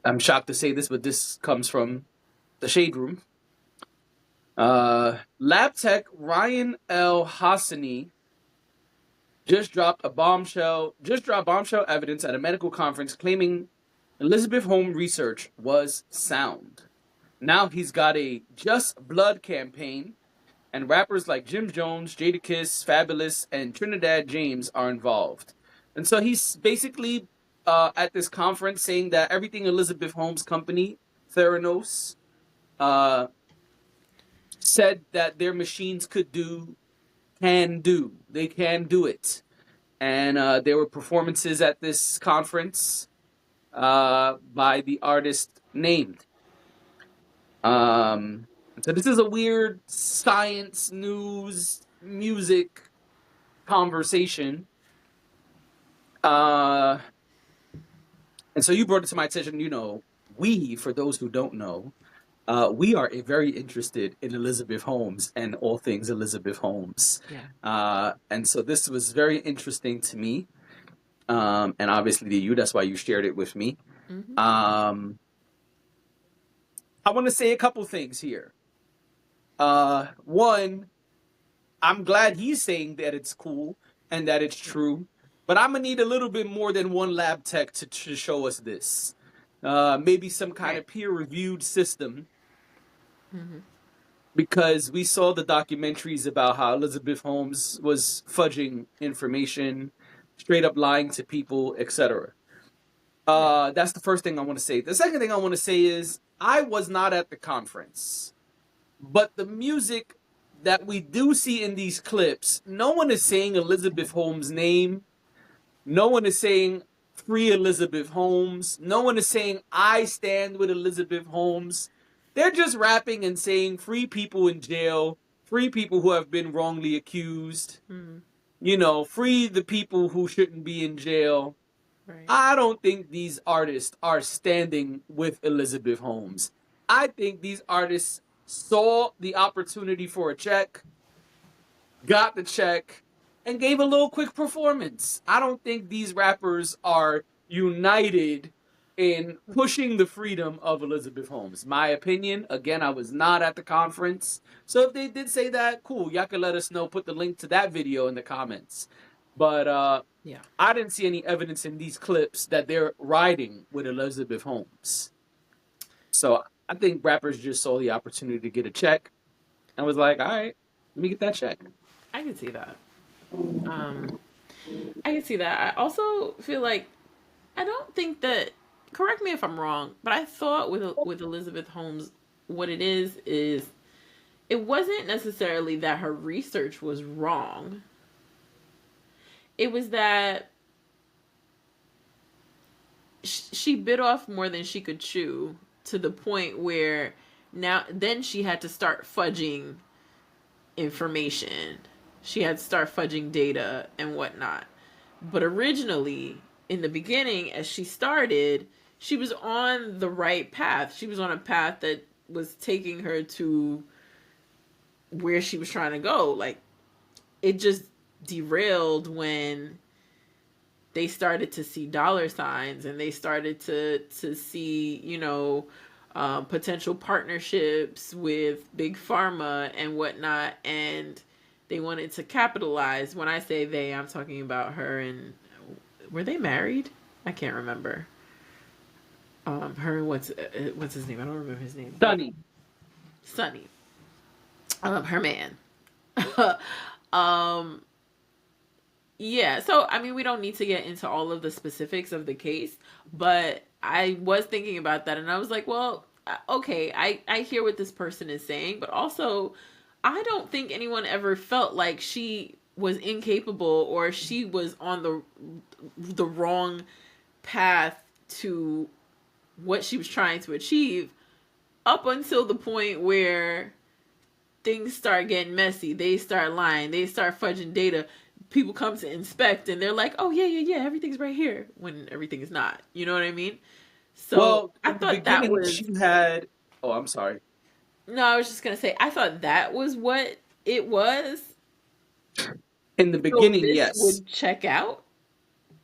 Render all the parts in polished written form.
I'm shocked to say this, but this comes from the Shade Room. Lab tech Ryan L. Hassani just dropped bombshell evidence at a medical conference claiming Elizabeth Holmes research was sound. Now he's got a Just Blood campaign, and rappers like Jim Jones, Jadakiss, Fabulous, and Trinidad James are involved. And so he's basically at this conference saying that everything Elizabeth Holmes' company, Theranos, uh, said that their machines could do, can do. They can do it. And there were performances at this conference by the artist named. Um, so this is a weird science, news, music conversation. Uh, and so you brought it to my attention. We, for those who don't know, we are very interested in Elizabeth Holmes and all things Elizabeth Holmes. Yeah. And so this was very interesting to me. And obviously to you, that's why you shared it with me. Mm-hmm. I want to say a couple things here. One, I'm glad he's saying that it's cool and that it's true, but I'm gonna need a little bit more than one lab tech to show us this. Maybe some kind of peer-reviewed system, Mm-hmm. because we saw the documentaries about how Elizabeth Holmes was fudging information, straight up lying to people, etc. That's the first thing I want to say. The second thing I want to say is I was not at the conference, but the music that we do see in these clips, no one is saying Elizabeth Holmes' name. No one is saying free Elizabeth Holmes. No one is saying I stand with Elizabeth Holmes. They're just rapping and saying free people in jail, free people who have been wrongly accused, free the people who shouldn't be in jail. Right. I don't think these artists are standing with Elizabeth Holmes. I think these artists saw the opportunity for a check, got the check, and gave a little quick performance. I don't think these rappers are united in pushing the freedom of Elizabeth Holmes. My opinion, again, I was not at the conference. So if they did say that, cool, y'all can let us know. Put the link to that video in the comments. But Yeah. I didn't see any evidence in these clips that they're riding with Elizabeth Holmes. So I think rappers just saw the opportunity to get a check and was like, all right, let me get that check. I can see that. I can see that. I also feel like I don't think that. Correct me if I'm wrong, but I thought with Elizabeth Holmes, what it is it wasn't necessarily that her research was wrong. It was that she bit off more than she could chew to the point where then she had to start fudging information. She had to start fudging data and whatnot. But originally, in the beginning, as she started, she was on the right path. She was on a path that was taking her to where she was trying to go. Like, it just derailed when they started to see dollar signs and they started to see, potential partnerships with big pharma and whatnot, and they wanted to capitalize. When I say they, I'm talking about her and were they married? I can't remember. Her and what's his name? I don't remember his name. Sonny. Her man. Yeah, so I mean, we don't need to get into all of the specifics of the case, but I was thinking about that and I was like, well, okay, I hear what this person is saying, but also I don't think anyone ever felt like she was incapable or she was on the wrong path to what she was trying to achieve up until the point where things start getting messy. They start lying. They start fudging data. People come to inspect and they're like, oh, yeah, everything's right here, when everything is not. You know what I mean? So I thought that was... she had... Oh, I'm sorry. No, I was just going to say, I thought that was what it was. In the beginning, this yes. would check out?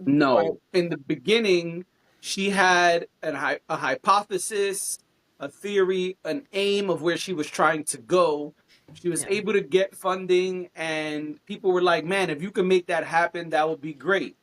No. In the beginning, She had a hypothesis, a theory, an aim of where she was trying to go. She was Yeah. able to get funding, and people were like, man, if you can make that happen, that would be great.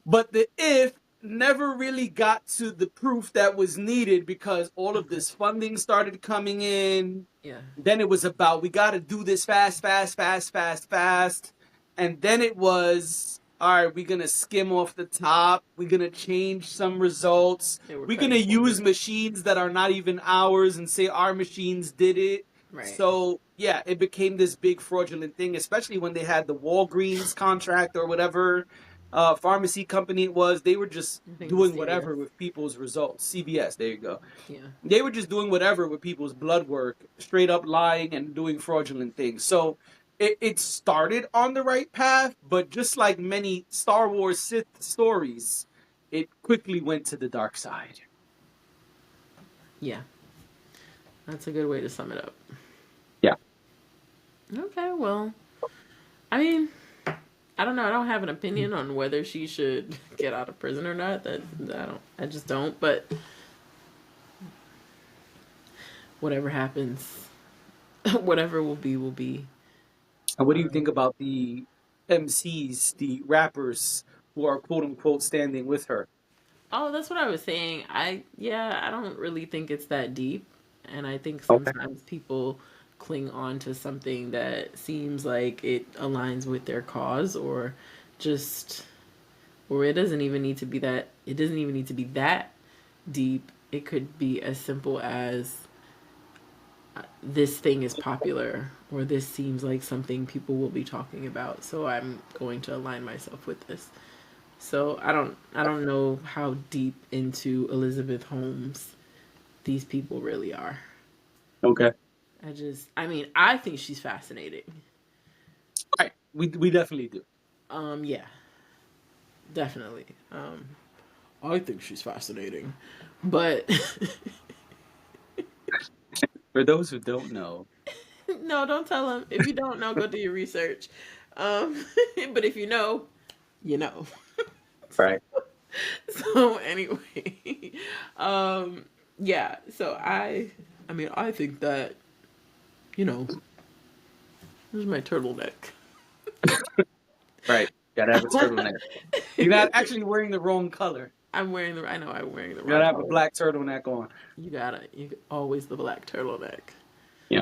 But the if never really got to the proof that was needed because all of this funding started coming in. Yeah. Then it was about we got to do this fast, fast, fast, fast, fast. And then it was all right, we're going to skim off the top. We're going to change some results. They were We're going to cutting use corners. machines that are not even ours and say our machines did it. Right. So, yeah, it became this big fraudulent thing, especially when they had the Walgreens contract or whatever pharmacy company it was. They were just I think the doing CVS. whatever with people's results. CVS, there you go. Yeah. They were just doing whatever with people's blood work, straight up lying and doing fraudulent things. So it started on the right path, but just like many Star Wars Sith stories, it quickly went to the dark side. Yeah. That's a good way to sum it up. Yeah. Okay, well, I mean, I don't know. I don't have an opinion on whether she should get out of prison or not. That I don't. I just don't. But whatever happens, whatever will be, will be. And what do you think about the MCs, the rappers who are quote unquote standing with her? Oh, that's what I was saying. I don't really think it's that deep, and I think Okay. sometimes people cling on to something that seems like it aligns with their cause, or just, or it doesn't even need to be that. It doesn't even need to be that deep. It could be as simple as this thing is popular, or this seems like something people will be talking about, so I'm going to align myself with this. So I don't know how deep into Elizabeth Holmes these people really are. Okay. I mean, I think she's fascinating. Right. We definitely do. Yeah, definitely. I think she's fascinating, but For those who don't know, no, don't tell him. If you don't know, go do your research. Um, but if you know, you know. right. So anyway, um, yeah. So I mean, I think that this is my turtleneck. Right. Gotta have a turtleneck. You're not actually wearing the wrong color. I know I'm wearing the You gotta wrong have a color. black turtleneck on. You always the black turtleneck. Yeah.